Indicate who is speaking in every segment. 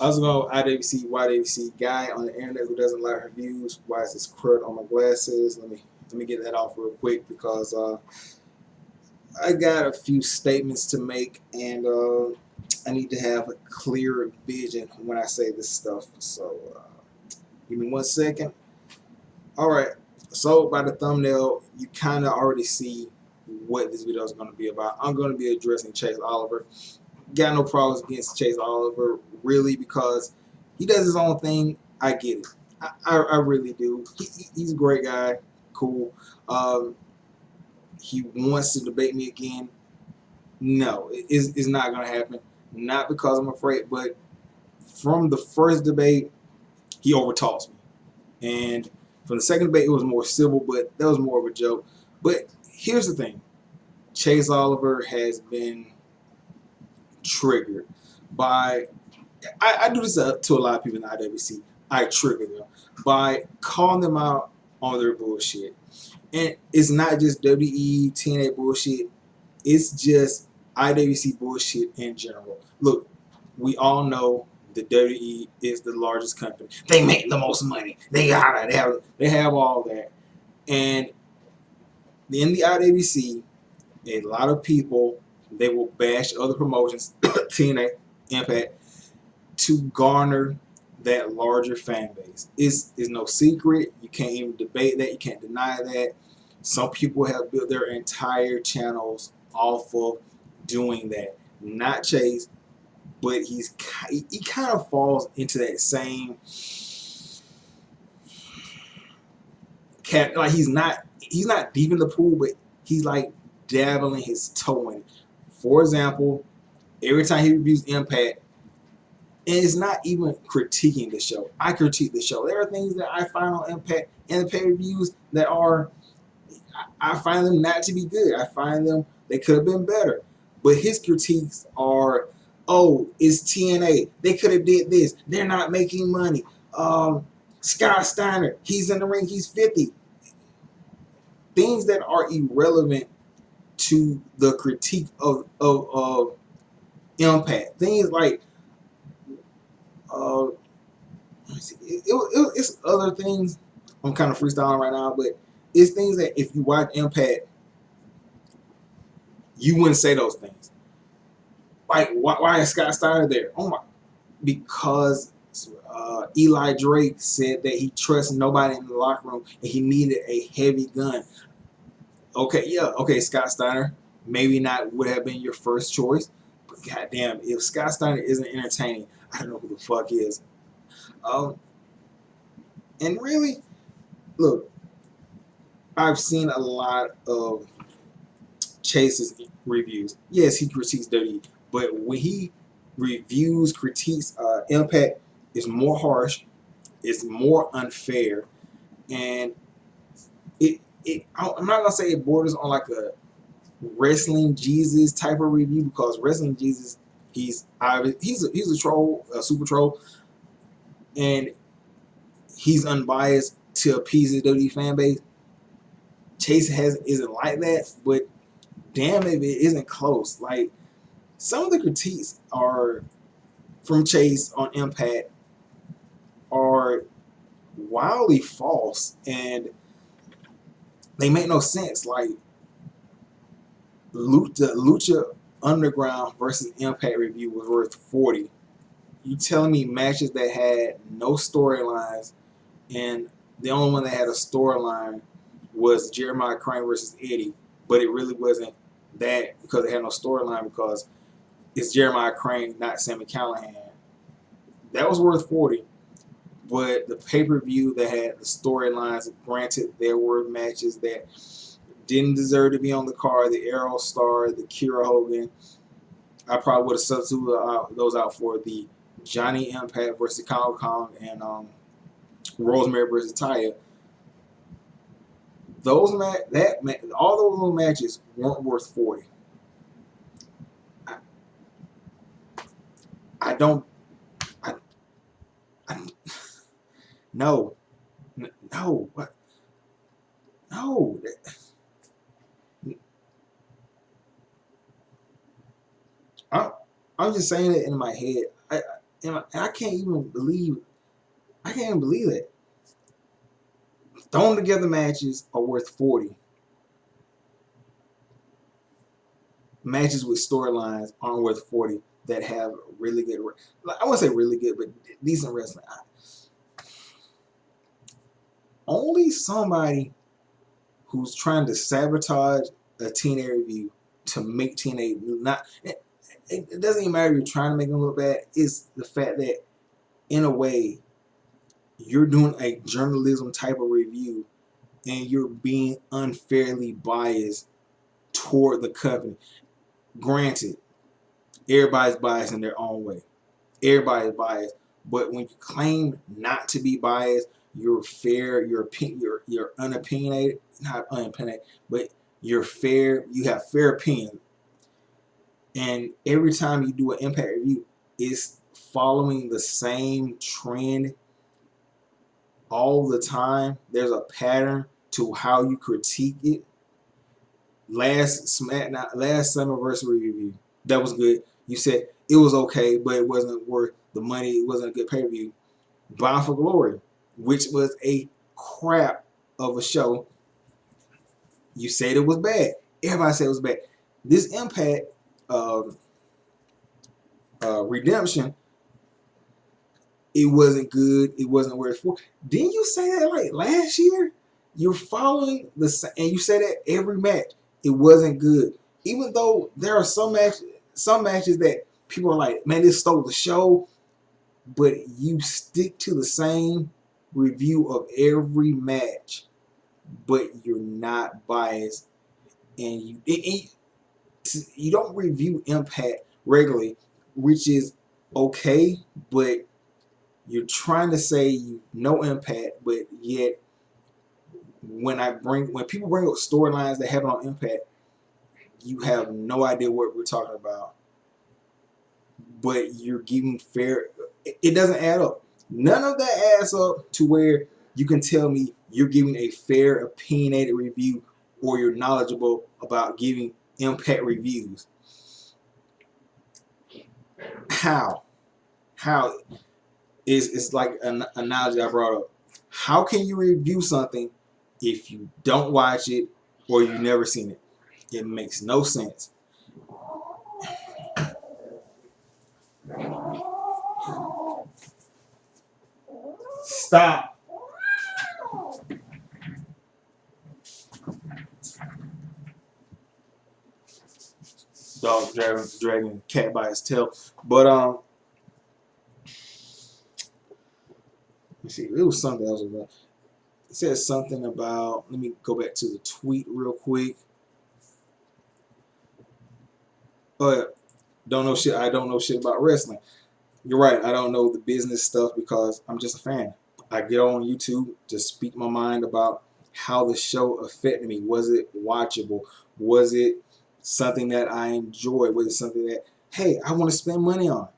Speaker 1: I was going IWC, YWC guy on the internet who doesn't like her views. Why is this crud on my glasses? Let me get that off real quick because I got a few statements to make, and I need to have a clear vision when I say this stuff. So give me 1 second. All right. So by the thumbnail, you kind of already see what this video is going to be about. I'm going to be addressing Chase Oliver. Got no problems against Chase Oliver, really, because he does his own thing. I get it. I really do. He's a great guy. Cool. He wants to debate me again. No, it's not going to happen. Not because I'm afraid, but from the first debate, he overtalks me. And from the second debate, it was more civil, but that was more of a joke. But here's the thing. Chase Oliver has been triggered by, I do this to a lot of people in the IWC. I trigger them by calling them out on their bullshit. And it's not just WWE, TNA bullshit. It's just IWC bullshit in general. Look, we all know the WWE is the largest company. They make the most money. They have all that. And in the IWC, a lot of people, they will bash other promotions, TNA, Impact, to garner that larger fan base. It's no secret. You can't even debate that. You can't deny that. Some people have built their entire channels off of doing that. Not Chase, but he kind of falls into that same cat. Like he's not deep in the pool, but he's like dabbling his toe in it. For example, every time he reviews Impact, and it's not even critiquing the show. I critique the show. There are things that I find on Impact and the pay-per-views that are, I find them not to be good. I find them, they could have been better. But his critiques are, oh, it's TNA. They could have did this. They're not making money. Scott Steiner, he's in the ring. He's 50. Things that are irrelevant to the critique of Impact. Things like, it's other things. I'm kind of freestyling right now, but it's things that if you watch Impact, you wouldn't say those things. Like, why is Scott Steiner there? Oh my, because Eli Drake said that he trusts nobody in the locker room and he needed a heavy gun. Okay, yeah, okay, Scott Steiner, maybe not would have been your first choice, but goddamn, if Scott Steiner isn't entertaining, I don't know who the fuck is. And really, look, I've seen a lot of Chase's reviews. Yes, he critiques WWE, but when he reviews, critiques Impact, it's more harsh, it's more unfair, and I'm not gonna say it borders on like a Wrestling Jesus type of review, because Wrestling Jesus, he's a troll, a super troll, and he's unbiased to appease the WWE fan base. Chase isn't like that, but damn if it isn't close. Like, some of the critiques are from Chase on Impact are wildly false, and they make no sense. Like, Lucha Underground versus Impact review was worth 40. You telling me matches that had no storylines, and the only one that had a storyline was Jeremiah Crane versus Eddie, but it really wasn't that because it had no storyline, because it's Jeremiah Crane, not Sami Callihan. That was worth 40. But the pay-per-view that had the storylines, granted, there were matches that didn't deserve to be on the card. The Arrow Star, the Kira Hogan. I probably would have substituted those out for the Johnny Impact versus Kong Kong and Rosemary versus Taya. All those little matches weren't worth 40. I don't. No. No. What? No. I'm just saying it in my head. And I can't even believe that. Thrown together matches are worth 40. Matches with storylines aren't worth 40 that have really good, I wouldn't say really good, but decent wrestling. Only somebody who's trying to sabotage a TNA review to make TNA not. It doesn't even matter if you're trying to make them look bad. It's the fact that, in a way, you're doing a journalism type of review and you're being unfairly biased toward the company. Granted, everybody's biased in their own way. Everybody's biased. But when you claim not to be biased, you're fair, you're unopinionated, not unopinionated, but you're fair, you have fair opinion. And every time you do an Impact review, it's following the same trend all the time. There's a pattern to how you critique it. Last Summerversary review, that was good. You said it was okay, but it wasn't worth the money. It wasn't a good pay-per-view. Bound for Glory, which was a crap of a show. You said it was bad. Everybody said it was bad. This Impact Redemption, it wasn't good. It wasn't worth it for. Didn't you say that like last year? You're following the, and you said that every match it wasn't good. Even though there are some matches that people are like, man, this stole the show, but you stick to the same review of every match, but you're not biased, and you don't review Impact regularly, which is okay, but you're trying to say you know Impact, but yet when people bring up storylines that happen on Impact, you have no idea what we're talking about, but you're giving fair. It doesn't add up. None of that adds up to where you can tell me you're giving a fair, opinionated review, or you're knowledgeable about giving Impact reviews. How is like an analogy I brought up. How can you review something if you don't watch it or you've never seen it? It makes no sense. Stop. Dog dragging cat by his tail. But let's see, it was something else about. It says something about. Let me go back to the tweet real quick. But don't know shit. I don't know shit about wrestling. You're right. I don't know the business stuff because I'm just a fan. I get on YouTube to speak my mind about how the show affected me. Was it watchable? Was it something that I enjoyed? Was it something that, hey, I want to spend money on?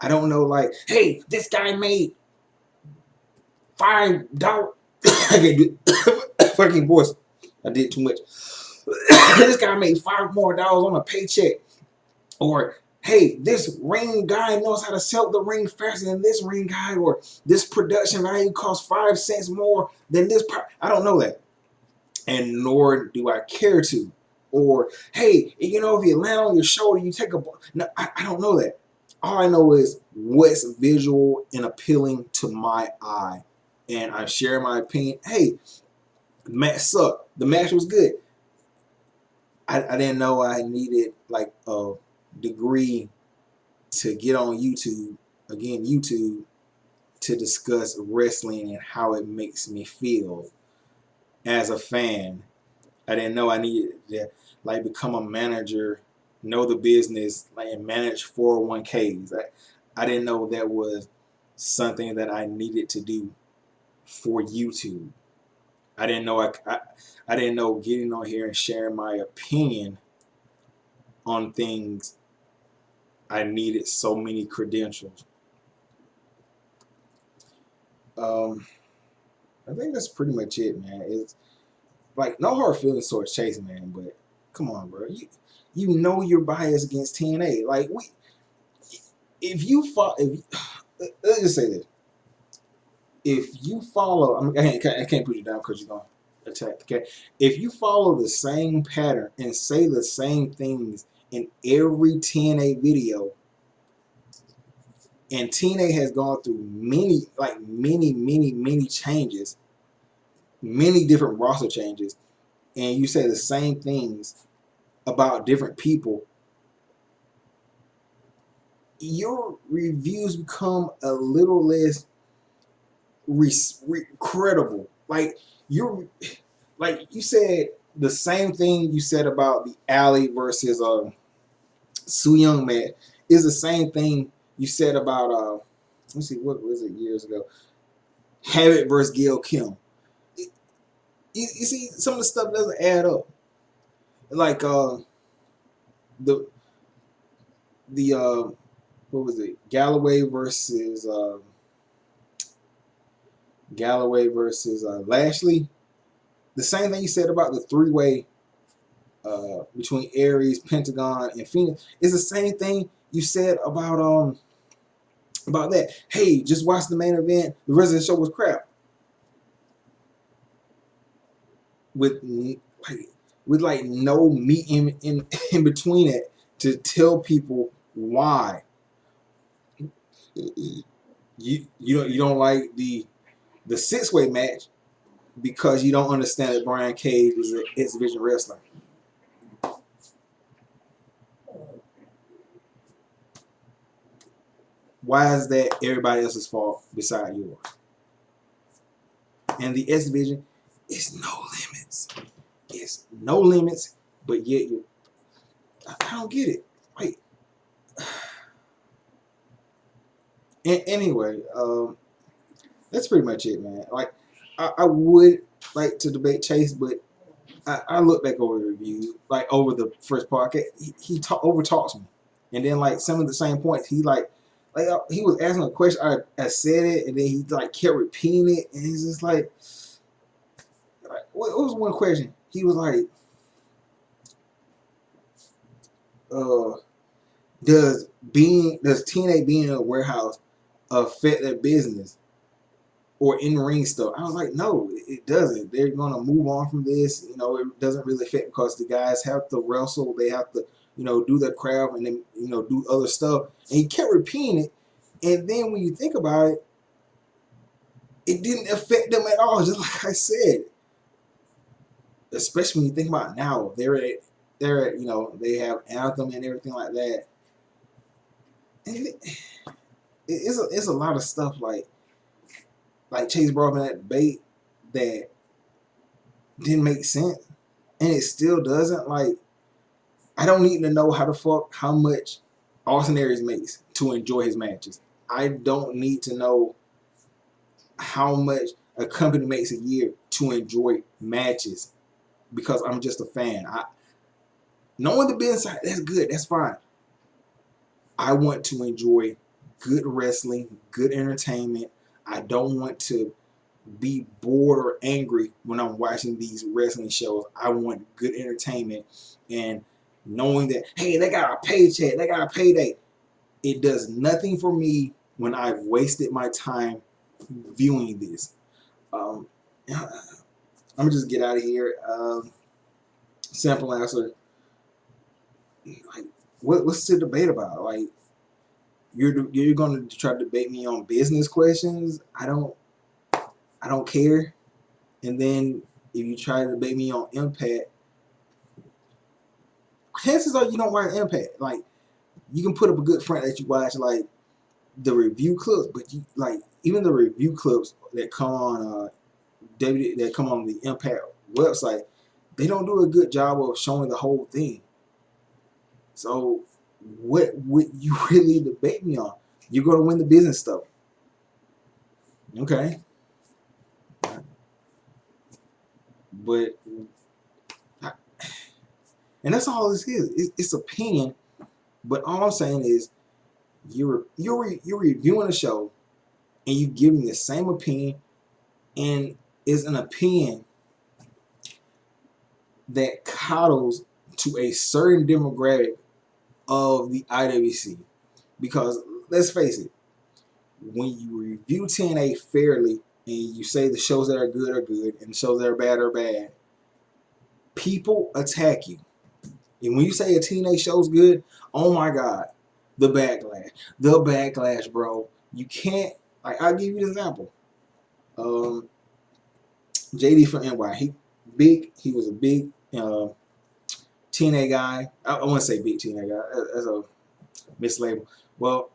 Speaker 1: I don't know, like, hey, this guy made $5. I can't do fucking voice. I did too much. This guy made $5 more on a paycheck. Or, hey, this ring guy knows how to sell the ring faster than this ring guy. Or this production value costs 5 cents more than this. I don't know that. And nor do I care to. Or, hey, you know, if you land on your shoulder, you take a... No, I don't know that. All I know is what's visual and appealing to my eye. And I share my opinion. Hey, the match sucked. The match was good. I didn't know I needed like a degree to get on YouTube, again, YouTube, to discuss wrestling and how it makes me feel as a fan. I didn't know I needed to like become a manager, know the business, like, and manage 401ks. I didn't know that was something that I needed to do for YouTube. I didn't know I didn't know getting on here and sharing my opinion on things, I needed so many credentials. I think that's pretty much it, man. It's like no hard feelings towards Chase, man, but come on, bro. You know you're biased against TNA. Like if you follow, let's just say this. If you follow, I can't put you down because you're going to attack. Okay, if you follow the same pattern and say the same things in every TNA video, and TNA has gone through many changes, many different roster changes, and you say the same things about different people, your reviews become a little less credible. Like you said the same thing you said about the Alley versus Su Young match is the same thing you said about let's see, what was it years ago? Havoc versus Gail Kim. You see, some of the stuff doesn't add up. Like the what was it? Galloway versus Lashley. The same thing you said about the three-way between Aries, Pentagon, and Phoenix is the same thing you said about that. Hey, just watch the main event. The rest of the show was crap. With like no meat in between it to tell people why you don't like the six-way match because you don't understand that Brian Cage is an exhibition wrestler. Why is that everybody else's fault beside yours? And the X Division is no limits. It's no limits, but yet I don't get it. Like, anyway, that's pretty much it, man. Like, I would like to debate Chase, but I look back over the review, like over the first part. He over talks me, and then like some of the same points, he he was asking a question. I said it, and then he like kept repeating it, and he's just like what was one question? He was like, does TNA being in a warehouse affect their business or in ring stuff? I was like, no, it doesn't. They're gonna move on from this. You know, it doesn't really affect because the guys have to wrestle. They have to, do their craft and then do other stuff. And he kept repeating it. And then when you think about it, it didn't affect them at all. Just like I said, especially when you think about it now, they're at they have Anthem and everything like that. And it's a lot of stuff like Chase brought in that debate that didn't make sense, and it still doesn't. Like, I don't need to know how much Austin Aries makes to enjoy his matches. I don't need to know how much a company makes a year to enjoy matches because I'm just a fan. Knowing the business side, that's good. That's fine. I want to enjoy good wrestling, good entertainment. I don't want to be bored or angry when I'm watching these wrestling shows. I want good entertainment, and knowing that, hey, they got a paycheck, they got a payday. It does nothing for me when I've wasted my time viewing this. I'm gonna just get out of here. Simple answer. Like, what's the debate about? Like, you're going to try to debate me on business questions? I don't care. And then if you try to debate me on Impact, chances are you don't watch Impact. Like, you can put up a good front that you watch like the review clips, but even the review clips that come on the Impact website, they don't do a good job of showing the whole thing. So what would you really debate me on? You're going to win the business stuff. Okay. But, and that's all this is. It's opinion. But all I'm saying is, you're reviewing a show, and you give me the same opinion, and it's an opinion that coddles to a certain demographic of the IWC. Because let's face it, when you review TNA fairly and you say the shows that are good and the shows that are bad, people attack you. And when you say a TNA show's good, oh my God, the backlash, bro. You can't, like, I'll give you an example. JD from NY, he was a big TNA guy. I want to say big TNA guy, as a mislabel. Well,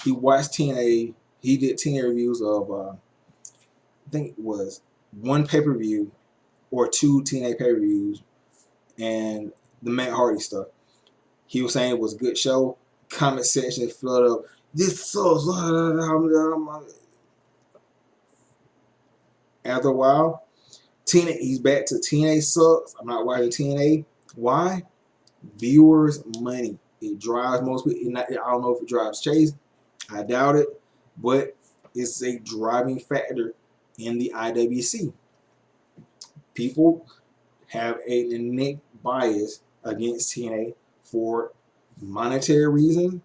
Speaker 1: he watched TNA, he did TNA reviews of, I think it was one pay-per-view or two TNA pay-per-views and the Matt Hardy stuff. He was saying it was a good show. Comment section flooded up. This sucks. After a while, he's back to TNA sucks. I'm not watching TNA. Why? Viewers' money. It drives most people. I don't know if it drives Chase. I doubt it. But it's a driving factor in the IWC. People have an innate bias against TNA for monetary reasons,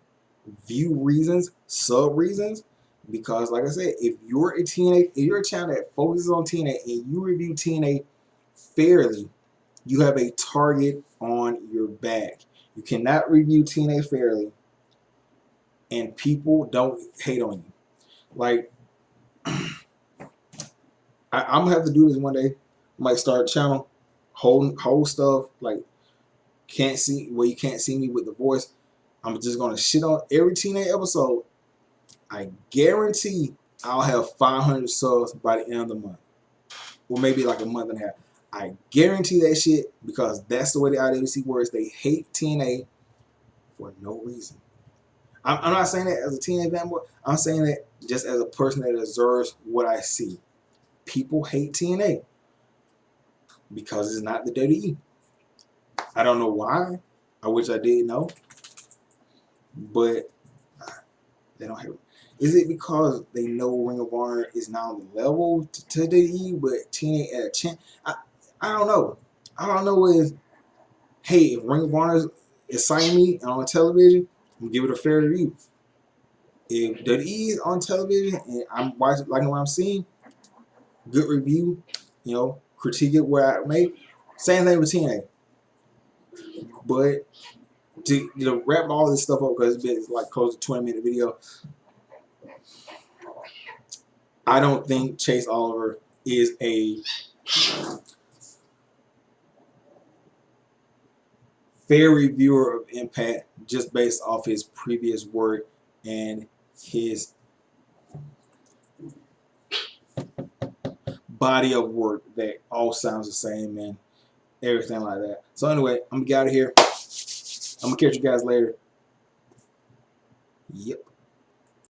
Speaker 1: view reasons, sub reasons. Because, like I said, if you're a channel that focuses on TNA and you review TNA fairly, you have a target on your back. You cannot review TNA fairly and people don't hate on you. Like, I'm gonna have to do this one day. I might start a channel, whole stuff, like can't see where you can't see me with the voice. I'm just gonna shit on every TNA episode. I guarantee I'll have 500 subs by the end of the month, or maybe like a month and a half. I guarantee that shit because that's the way the IWC works. They hate TNA for no reason. I'm not saying that as a TNA fanboy. I'm saying that just as a person that observes what I see. People hate TNA because it's not the WWE. I don't know why. I wish I did know. But they don't hate it. Is it because they know Ring of Honor is not on the level to WWE, but TNA at a chance? I don't know. All I know is, hey, if Ring of Honor is signing me on television, I'm gonna give it a fair review. If WWE is on television and I'm watching, liking what I'm seeing, good review, critique it where I make. Same thing with TNA. But to wrap all this stuff up, because it's like close to 20-minute video, I don't think Chase Oliver is a fair reviewer of Impact just based off his previous work and his body of work that all sounds the same and everything like that. So anyway, I'm gonna get out of here. I'm gonna catch you guys later. Yep.